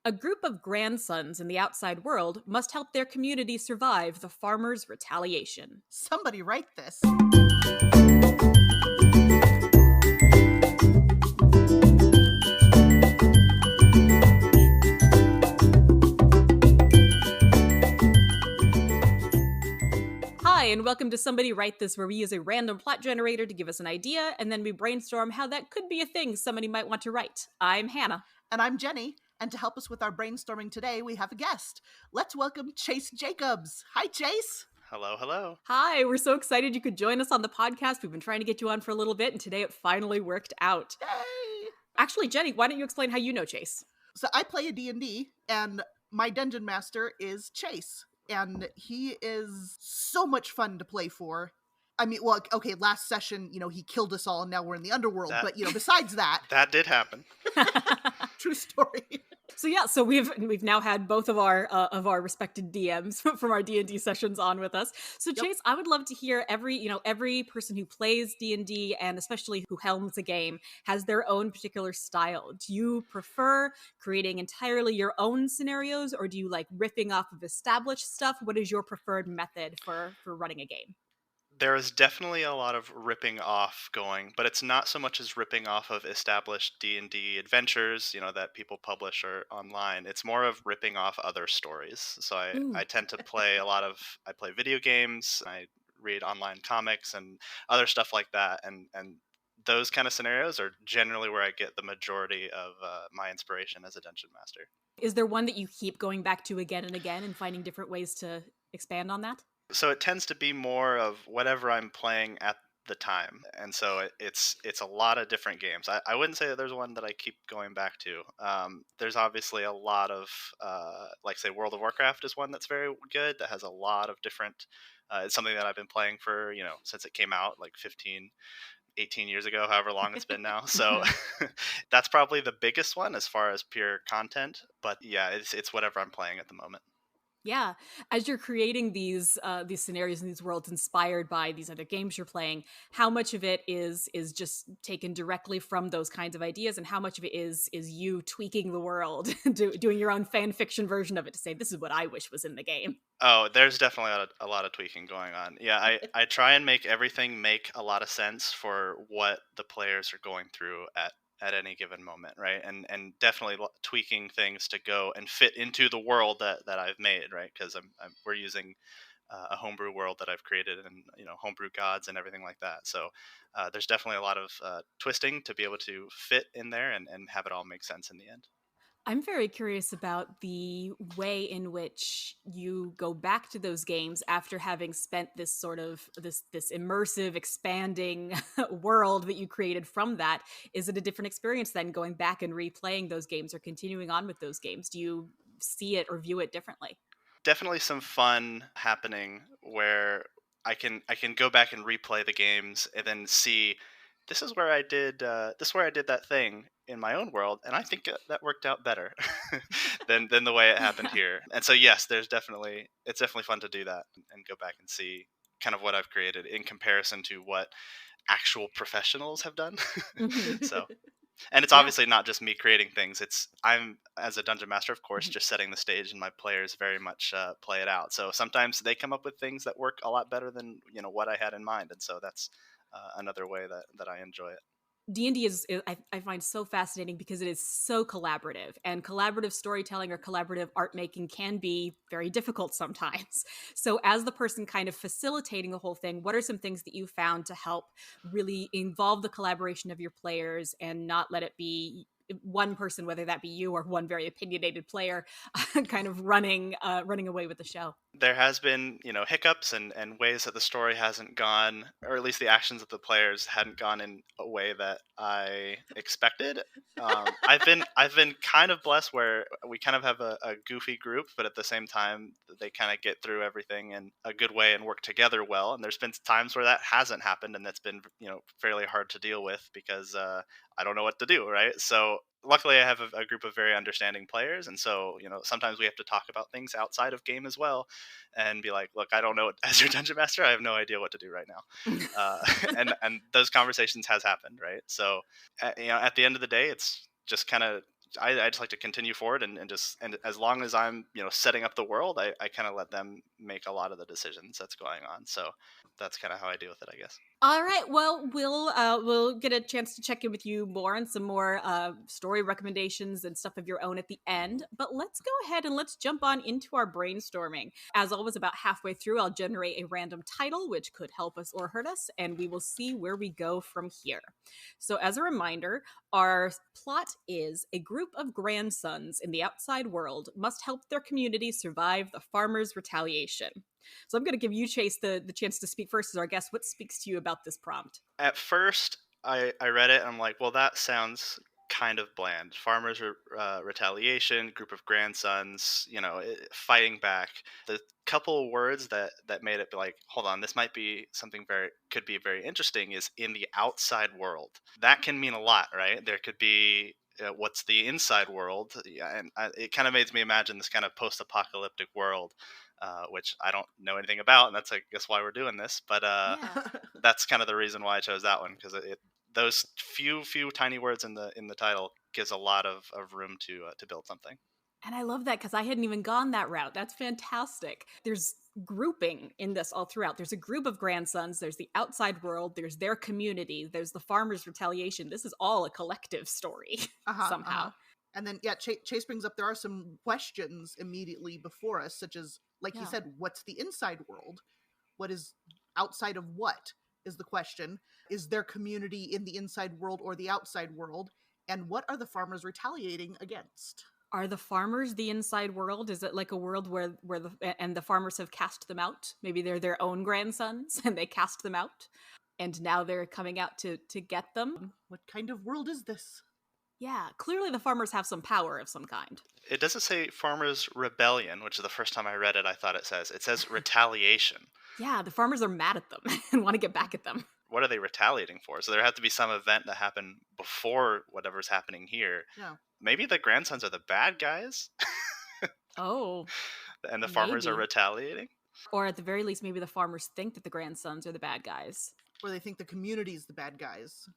A group of grandsons in the outside world must help their community survive the farmer's retaliation. Somebody write this. Hi, and welcome to Somebody Write This, where we use a random plot generator to give us an idea, and then we brainstorm how that could be a thing somebody might want to write. I'm Hannah. And I'm Jenny. And to help us with our brainstorming today, we have a guest. Let's welcome Chase Jacobs. Hi, Chase. Hello, hello. Hi, we're so excited you could join us on the podcast. We've been trying to get you on for a little bit, and today it finally worked out. Yay! Actually, Jenny, why don't you explain how you know Chase? So I play a D&D, and my dungeon master is Chase. And he is so much fun to play for. I mean, well, okay, last session, he killed us all, and now we're in the underworld. But, besides that... That did happen. True story. So we've now had both of our respected DMs from our D&D sessions on with us. So Chase, I would love to hear every person who plays D&D and especially who helms a game has their own particular style. Do you prefer creating entirely your own scenarios, or do you like riffing off of established stuff? What is your preferred method for running a game? There is definitely a lot of ripping off going, but it's not so much as ripping off of established D&D adventures, that people publish or online. It's more of ripping off other stories. So I tend to play I play video games, I read online comics and other stuff like that. And those kind of scenarios are generally where I get the majority of my inspiration as a dungeon master. Is there one that you keep going back to again and again and finding different ways to expand on that? So it tends to be more of whatever I'm playing at the time. And so it's a lot of different games. I wouldn't say that there's one that I keep going back to. There's obviously a lot of, like say World of Warcraft is one that's very good, that has a lot of different, it's something that I've been playing for, since it came out like 18 years ago, however long it's been now. So that's probably the biggest one as far as pure content. But yeah, it's whatever I'm playing at the moment. Yeah, as you're creating these scenarios and these worlds inspired by these other games you're playing, how much of it is just taken directly from those kinds of ideas, and how much of it is you tweaking the world, doing your own fan fiction version of it to say this is what I wish was in the game? Oh, there's definitely a lot of tweaking going on. Yeah, I try and make everything make a lot of sense for what the players are going through at any given moment, right? And definitely tweaking things to go and fit into the world that I've made, right? Because we're using a homebrew world that I've created, and homebrew gods and everything like that. So there's definitely a lot of twisting to be able to fit in there and have it all make sense in the end. I'm very curious about the way in which you go back to those games after having spent this sort of this immersive, expanding world that you created from that. Is it a different experience than going back and replaying those games or continuing on with those games? Do you see it or view it differently? Definitely some fun happening where I can go back and replay the games and then see this is where I did that thing in my own world, and I think that worked out better than the way it happened here. And so yes, it's definitely fun to do that and go back and see kind of what I've created in comparison to what actual professionals have done. So, and it's obviously not just me creating things. I'm, as a dungeon master, of course, just setting the stage, and my players very much play it out. So sometimes they come up with things that work a lot better than what I had in mind, and so that's another way that I enjoy it. D&D I find so fascinating because it is so collaborative, and collaborative storytelling or collaborative art making can be very difficult sometimes. So as the person kind of facilitating the whole thing, what are some things that you found to help really involve the collaboration of your players and not let it be one person, whether that be you or one very opinionated player, kind of running away with the show? There has been, hiccups and ways that the story hasn't gone, or at least the actions of the players hadn't gone in a way that I expected. I've been kind of blessed where we kind of have a goofy group, but at the same time they kind of get through everything in a good way and work together well. And there's been times where that hasn't happened, and that's been fairly hard to deal with because I don't know what to do, right? So luckily I have a group of very understanding players, and so sometimes we have to talk about things outside of game as well and be like, look, I don't know, as your dungeon master, I have no idea what to do right now. And those conversations has happened, right? So at the end of the day, it's just kind of I just like to continue forward and as long as I'm setting up the world, I kind of let them make a lot of the decisions that's going on. So that's kind of how I deal with it, I guess. All right. Well, we'll get a chance to check in with you more on some more story recommendations and stuff of your own at the end. But let's go ahead and let's jump on into our brainstorming. As always, about halfway through, I'll generate a random title which could help us or hurt us, and we will see where we go from here. So, as a reminder, our plot is a group of grandsons in the outside world must help their community survive the farmer's retaliation. So I'm going to give you, Chase, the chance to speak first as our guest. What speaks to you about this prompt? At first, I read it and I'm like, well, that sounds kind of bland. Farmers retaliation, group of grandsons, fighting back. The couple words that made it be like, hold on, this might be something could be very interesting is in the outside world. That can mean a lot, right? There could be what's the inside world, yeah, and it kind of made me imagine this kind of post-apocalyptic world, which I don't know anything about, and that's I guess why we're doing this. But Yeah. that's kind of the reason why I chose that one, because those few tiny words in the title gives a lot of room to build something. And I love that because I hadn't even gone that route. That's fantastic. There's grouping in this all throughout. There's a group of grandsons, there's the outside world, there's their community, there's the farmer's retaliation. This is all a collective story somehow. And then, yeah, Chase brings up there are some questions immediately before us, such as, like he said, what's the inside world? What is outside of what is the question? Is their community in the inside world or the outside world? And what are the farmers retaliating against? Are the farmers the inside world? Is it like a world where the farmers have cast them out? Maybe they're their own grandsons and they cast them out, and now they're coming out to get them. What kind of world is this? Yeah, clearly the farmers have some power of some kind. It doesn't say farmers rebellion, which is the first time I read it. I thought it says retaliation. Yeah, the farmers are mad at them and want to get back at them. What are they retaliating for? So there have to be some event that happened before whatever's happening here. Yeah. Maybe the grandsons are the bad guys. Oh. And the farmers are retaliating? Or at the very least, maybe the farmers think that the grandsons are the bad guys. Or they think the community's the bad guys.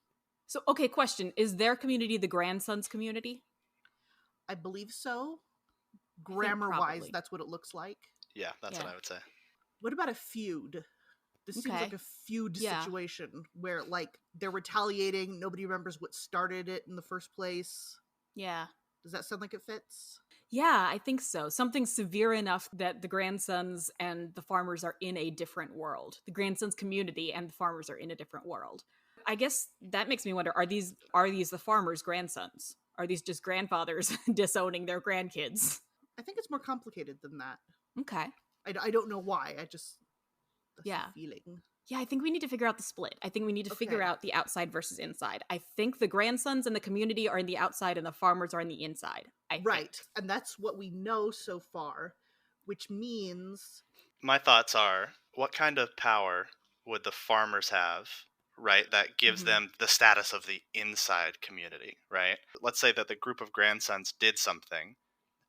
So, okay, question. Is their community the grandsons' community? I believe so. Grammar-wise, that's what it looks like. Yeah, that's what I would say. What about a feud? This seems like a feud situation where, like, they're retaliating. Nobody remembers what started it in the first place. Yeah. Does that sound like it fits? Yeah, I think so. Something severe enough that the grandsons and the farmers are in a different world. The grandsons' community and the farmers are in a different world. I guess that makes me wonder, are these the farmers' grandsons? Are these just grandfathers disowning their grandkids? I think it's more complicated than that. Okay. I don't know why. That's the feeling. Yeah, I think we need to figure out the split. I think we need to figure out the outside versus inside. I think the grandsons and the community are in the outside and the farmers are in the inside. Right. And that's what we know so far, which means... My thoughts are, what kind of power would the farmers have, right, that gives them the status of the inside community, right? Let's say that the group of grandsons did something,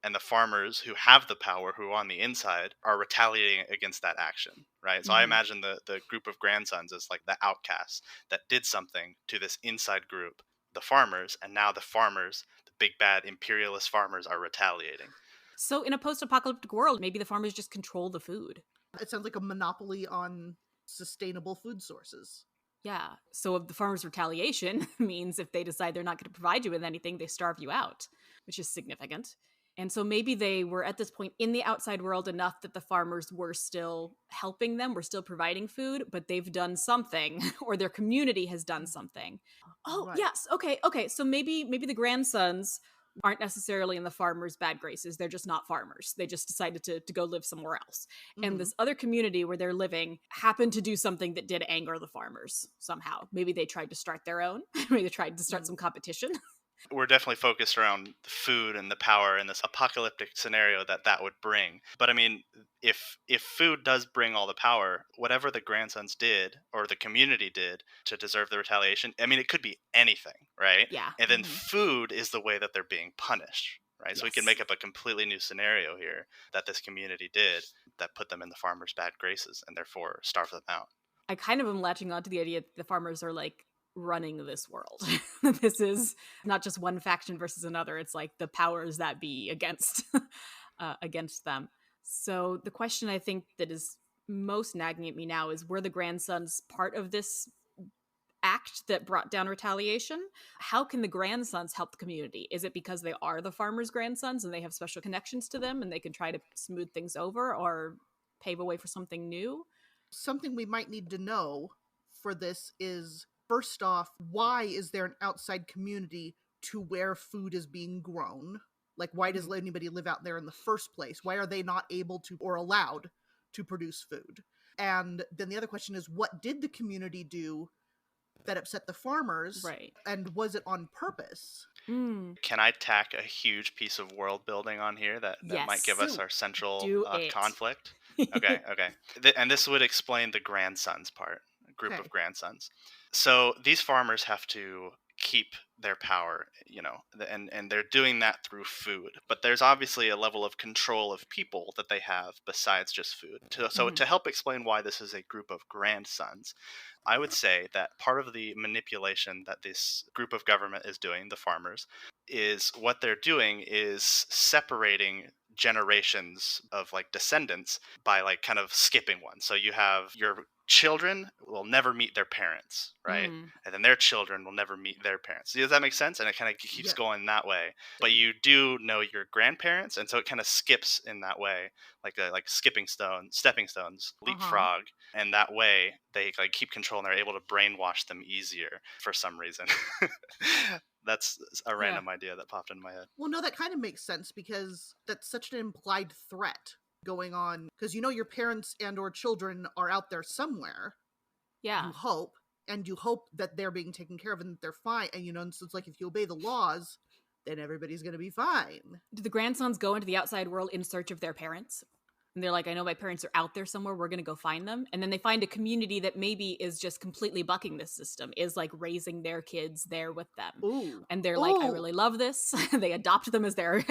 and the farmers who have the power, who are on the inside, are retaliating against that action, right? So I imagine the group of grandsons as like the outcasts that did something to this inside group, the farmers, and now the farmers, the big bad imperialist farmers, are retaliating. So in a post-apocalyptic world, maybe the farmers just control the food. It sounds like a monopoly on sustainable food sources. Yeah. So the farmers' retaliation means if they decide they're not going to provide you with anything, they starve you out, which is significant. And so maybe they were at this point in the outside world enough that the farmers were still helping them, were still providing food, but they've done something, or their community has done something. Oh, yes. Okay. So maybe the grandsons aren't necessarily in the farmers' bad graces. They're just not farmers. They just decided to go live somewhere else. And this other community where they're living happened to do something that did anger the farmers somehow. Maybe they tried to start their own. Maybe they tried to start some competition. We're definitely focused around the food and the power and this apocalyptic scenario that would bring. But I mean, if food does bring all the power, whatever the grandsons did or the community did to deserve the retaliation, I mean, it could be anything, right? Yeah. And then food is the way that they're being punished, right? Yes. So we can make up a completely new scenario here that this community did that put them in the farmers' bad graces and therefore starve them out. I kind of am latching on to the idea that the farmers are like running this world. This is not just one faction versus another. It's like the powers that be against against them. So the question I think that is most nagging at me now is, were the grandsons part of this act that brought down retaliation? How can the grandsons help the community? Is it because they are the farmers' grandsons and they have special connections to them and they can try to smooth things over or pave a way for something new? Something we might need to know for this is, first off, why is there an outside community to where food is being grown? Like, why does anybody live out there in the first place? Why are they not able to or allowed to produce food? And then the other question is, what did the community do that upset the farmers? Right. And was it on purpose? Can I tack a huge piece of world building on here that might give us Do. our central Do it. conflict? Okay. And this would explain the grandsons part, group Okay. of grandsons. So these farmers have to keep their power, and they're doing that through food. But there's obviously a level of control of people that they have besides just food. So to help explain why this is a group of grandsons, I would say that part of the manipulation that this group of government is doing, the farmers, is what they're doing is separating generations of like descendants by like kind of skipping one. So you have your children will never meet their parents, right? And then their children will never meet their parents. Does that make sense? And it kind of keeps going that way. But you do know your grandparents, and so it kind of skips in that way, like stepping stones, leapfrog, and that way they like keep control and they're able to brainwash them easier for some reason. That's a random idea that popped in my head. Well, no, that kind of makes sense because that's such an implied threat going on, because your parents and or children are out there somewhere. Yeah. You hope that they're being taken care of and that they're fine. And so it's like, if you obey the laws, then everybody's going to be fine. Do the grandsons go into the outside world in search of their parents? And they're like, I know my parents are out there somewhere. We're going to go find them. And then they find a community that maybe is just completely bucking this system, is like raising their kids there with them. Ooh. And they're like, I really love this. They adopt them as their,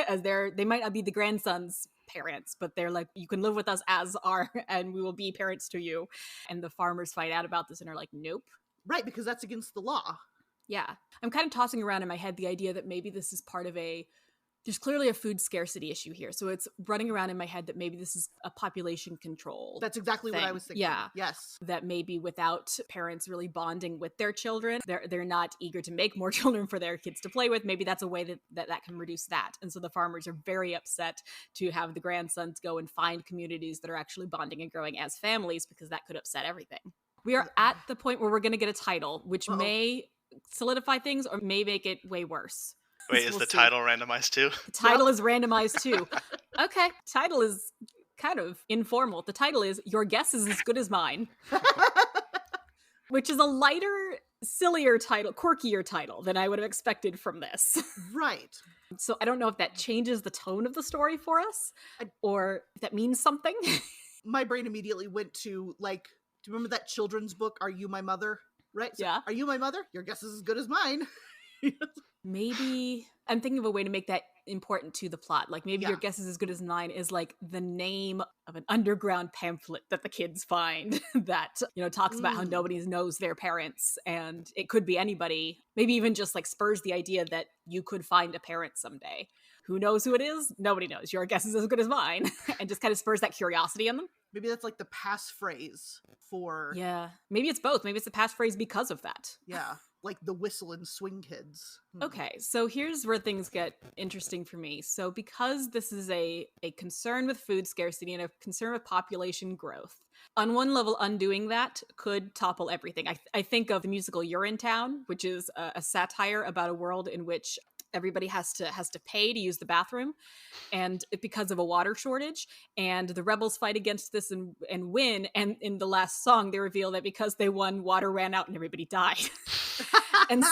they might not be the grandsons' parents, but they're like, you can live with us as our, and we will be parents to you. And the farmers find out about this and are like, nope. Right, because that's against the law. Yeah. I'm kind of tossing around in my head the idea that maybe this is part of there's clearly a food scarcity issue here. So it's running around in my head that maybe this is a population control. That's exactly what I was thinking. Yeah. Yes. That maybe without parents really bonding with their children, they're not eager to make more children for their kids to play with. Maybe that's a way that can reduce that. And so the farmers are very upset to have the grandsons go and find communities that are actually bonding and growing as families, because that could upset everything. We are at the point where we're going to get a title, which may solidify things or may make it way worse. Wait, is the title randomized too? The title is randomized too. Okay, title is kind of informal. The title is Your Guess is as Good as Mine, which is a lighter, sillier title, quirkier title than I would have expected from this. Right. So I don't know if that changes the tone of the story for us or if that means something. My brain immediately went to, like, do you remember that children's book, Are You My Mother? Right? So, yeah. Are you my mother? Your guess is as good as mine. Maybe I'm thinking of a way to make that important to the plot. Like maybe Your Guess is as Good as Mine is like the name of an underground pamphlet that the kids find that, talks about how nobody knows their parents, and it could be anybody. Maybe even just like spurs the idea that you could find a parent someday. Who knows who it is? Nobody knows. Your guess is as good as mine. And just kind of spurs that curiosity in them. Maybe that's like the passphrase for... Yeah. Maybe it's both. Maybe it's the passphrase because of that. Yeah. Like the whistle and Swing Kids. Okay, so here's where things get interesting for me. So because this is a concern with food scarcity and a concern with population growth, on one level, undoing that could topple everything. I think of the musical Urinetown, which is a satire about a world in which everybody has to pay to use the bathroom, and because of a water shortage, and the rebels fight against this and win, and in the last song they reveal that because they won, water ran out and everybody died. and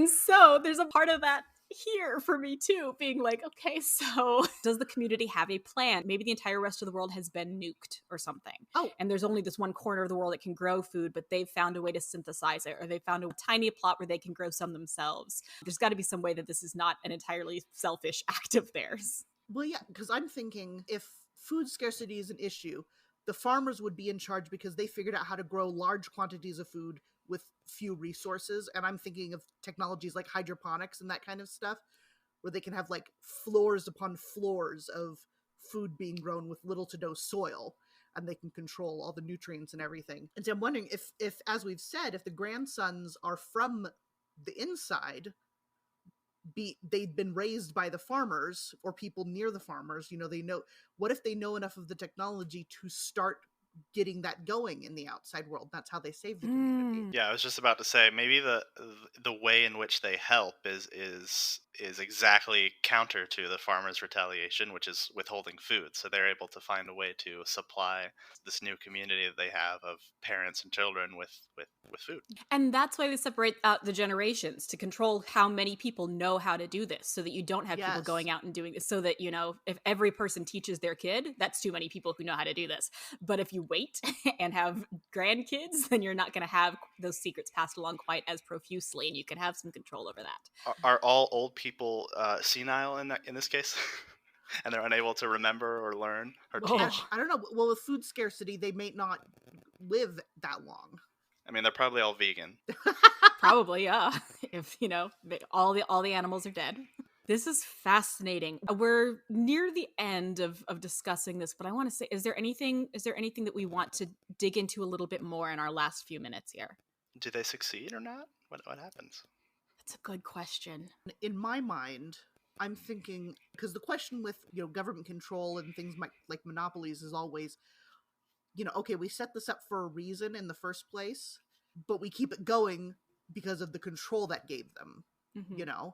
so there's a part of that here for me too, being like, okay, so does the community have a plan? Maybe the entire rest of the world has been nuked or something. Oh, and there's only this one corner of the world that can grow food, but they've found a way to synthesize it, or they found a tiny plot where they can grow some themselves. There's got to be some way that this is not an entirely selfish act of theirs. Well, yeah, because I'm thinking if food scarcity is an issue, the farmers would be in charge because they figured out how to grow large quantities of food with few resources. And I'm thinking of technologies like hydroponics and that kind of stuff, where they can have like floors upon floors of food being grown with little to no soil, and they can control all the nutrients and everything. And so I'm wondering if as we've said, if the grandsons are from the inside, they've been raised by the farmers or people near the farmers, they know, what if they know enough of the technology to start getting that going in the outside world? That's how they save the community. Yeah, I was just about to say maybe the way in which they help is exactly counter to the farmers' retaliation, which is withholding food. So they're able to find a way to supply this new community that they have of parents and children with food. And that's why they separate out the generations, to control how many people know how to do this, so that you don't have people Yes. going out and doing this. So that, if every person teaches their kid, that's too many people who know how to do this. But if you wait and have grandkids, then you're not going to have those secrets passed along quite as profusely, and you can have some control over that. Are all old people senile in this case? And they're unable to remember or learn or Oh. teach? I don't know. Well, with food scarcity, they may not live that long. I mean, they're probably all vegan. Probably, yeah. If all the animals are dead. This is fascinating. We're near the end of discussing this, but I want to say, is there anything that we want to dig into a little bit more in our last few minutes here? Do they succeed or not? What happens? That's a good question. In my mind, I'm thinking, because the question with government control and things like monopolies is always, okay, we set this up for a reason in the first place, but we keep it going because of the control that gave them. Mm-hmm.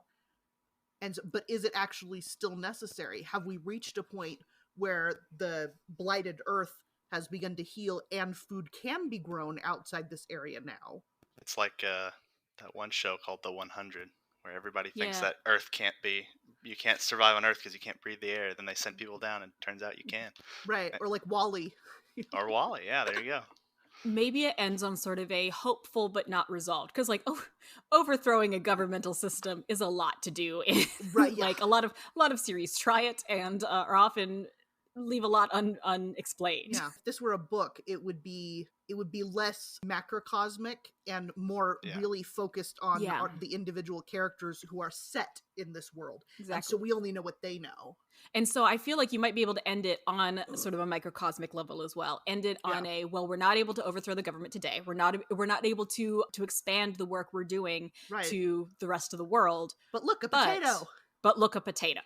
And so, but is it actually still necessary? Have we reached a point where the blighted earth has begun to heal and food can be grown outside this area now? It's like that one show called The 100, where everybody thinks Yeah. that you can't survive on Earth because you can't breathe the air. Then they send people down, and it turns out you can. Right. Or like Wall-E. Or Wall-E, yeah, there you go. Maybe it ends on sort of a hopeful but not resolved, because overthrowing a governmental system is a lot to do. Right, yeah. Like a lot of series try it and are often leave a lot unexplained. Yeah, if this were a book, it would be less macrocosmic and more really focused on the individual characters who are set in this world. Exactly. And so we only know what they know. And so I feel like you might be able to end it on sort of a microcosmic level as well. End it on we're not able to overthrow the government today. We're not able to expand the work we're doing to the rest of the world. But look, a potato. But look, a potato.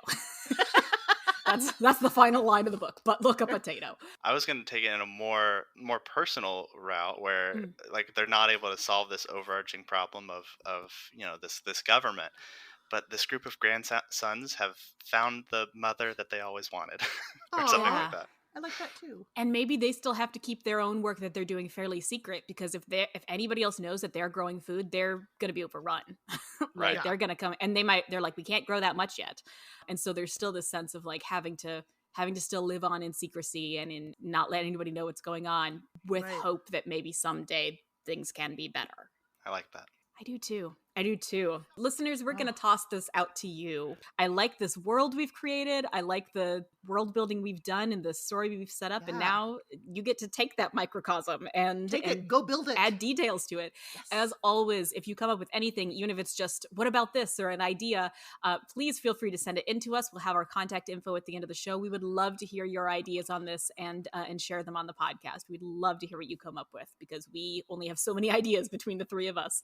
That's the final line of the book. But look, a potato. I was going to take it in a more personal route where like they're not able to solve this overarching problem of this government, but this group of grandsons have found the mother that they always wanted, or something like that. I like that too. And maybe they still have to keep their own work that they're doing fairly secret, because if anybody else knows that they're growing food, they're going to be overrun. Right. They're going to come, and they're like, we can't grow that much yet. And so there's still this sense of like having to still live on in secrecy and in not letting anybody know what's going on, with hope that maybe someday things can be better. I like that. I do too. Listeners, we're going to toss this out to you. I like this world we've created. I like the world building we've done and the story we've set up. And now you get to take that microcosm and go build it. Add details to it. Yes. As always, if you come up with anything, even if it's just, what about this, or an idea, please feel free to send it in to us. We'll have our contact info at the end of the show. We would love to hear your ideas on this and share them on the podcast. We'd love to hear what you come up with, because we only have so many ideas between the three of us.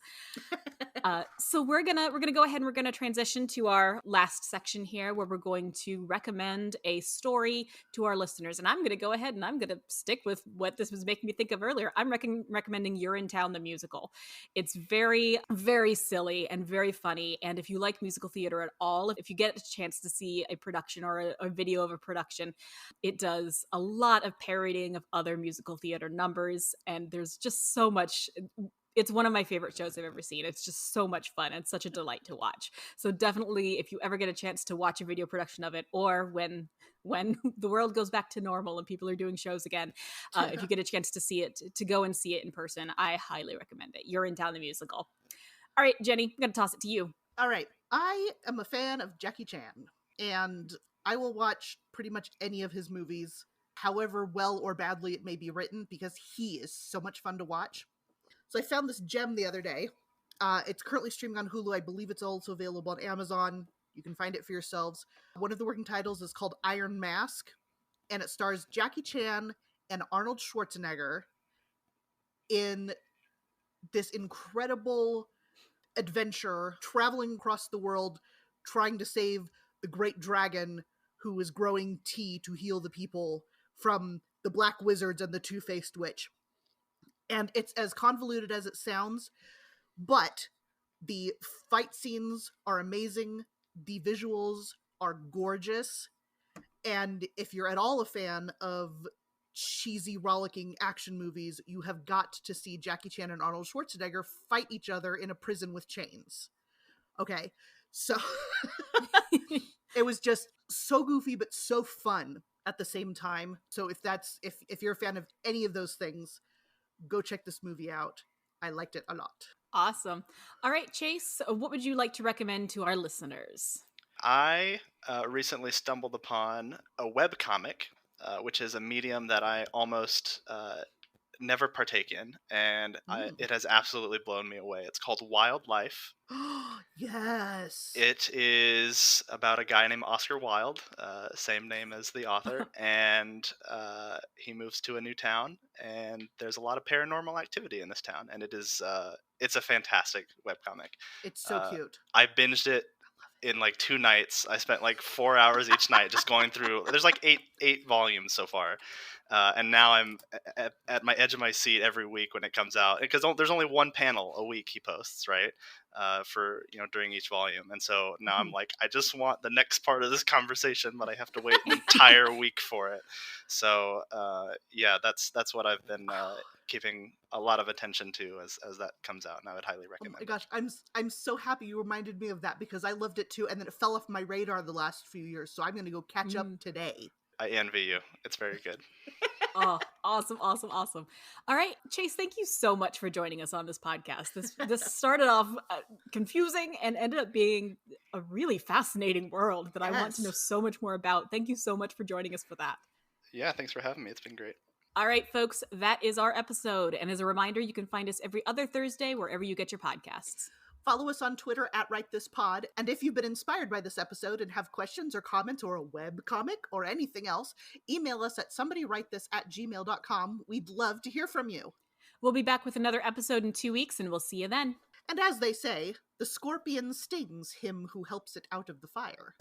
So we're gonna go ahead and we're gonna transition to our last section here, where we're going to recommend a story to our listeners. And I'm gonna go ahead and I'm gonna stick with what this was making me think of earlier. I'm recommending You're in Town, the musical. It's very, very silly and very funny. And if you like musical theater at all, if you get a chance to see a production or a video of a production, it does a lot of parodying of other musical theater numbers. And there's just so much. It's one of my favorite shows I've ever seen. It's just so much fun and such a delight to watch. So definitely, if you ever get a chance to watch a video production of it, or when the world goes back to normal and people are doing shows again, if you get a chance to see it, to go and see it in person, I highly recommend it. You're in Town, the musical. All right, Jenny, I'm going to toss it to you. All right. I am a fan of Jackie Chan, and I will watch pretty much any of his movies, however well or badly it may be written, because he is so much fun to watch. So I found this gem the other day. It's currently streaming on Hulu. I believe it's also available on Amazon. You can find it for yourselves. One of the working titles is called Iron Mask, and it stars Jackie Chan and Arnold Schwarzenegger in this incredible adventure traveling across the world trying to save the great dragon who is growing tea to heal the people from the black wizards and the two-faced witch. And it's as convoluted as it sounds, but the fight scenes are amazing, the visuals are gorgeous, and if you're at all a fan of cheesy, rollicking action movies, you have got to see Jackie Chan and Arnold Schwarzenegger fight each other in a prison with chains. Okay, so it was just so goofy but so fun at the same time. So if you're a fan of any of those things, go check this movie out. I liked it a lot. Awesome. All right, Chase, what would you like to recommend to our listeners? I recently stumbled upon a webcomic, which is a medium that I almost never partake in, and it has absolutely blown me away. It's called Wildlife. Yes. It is about a guy named Oscar Wilde, same name as the author, and he moves to a new town, and there's a lot of paranormal activity in this town, and it's a fantastic webcomic. It's so cute. I binged it in like 2 nights. I spent like 4 hours each night just going through. There's like eight volumes so far, and now I'm at my edge of my seat every week when it comes out, because there's only one panel a week he posts, right? For during each volume, and so now I'm like, I just want the next part of this conversation, but I have to wait an entire week for it. So yeah, that's what I've been keeping a lot of attention to as that comes out, and I would highly recommend. Oh my gosh, I'm so happy you reminded me of that, because I loved it too, and then it fell off my radar the last few years, so I'm going to go catch up today. I envy you. It's very good. Oh, awesome. All right, Chase, thank you so much for joining us on this podcast. This started off confusing and ended up being a really fascinating world that I want to know so much more about. Thank you so much for joining us for that. Yeah, thanks for having me. It's been great. All right, folks, that is our episode. And as a reminder, you can find us every other Thursday wherever you get your podcasts. Follow us on Twitter at WriteThisPod. And if you've been inspired by this episode and have questions or comments or a webcomic or anything else, email us at somebodywritethis@gmail.com. We'd love to hear from you. We'll be back with another episode in 2 weeks, and we'll see you then. And as they say, the scorpion stings him who helps it out of the fire.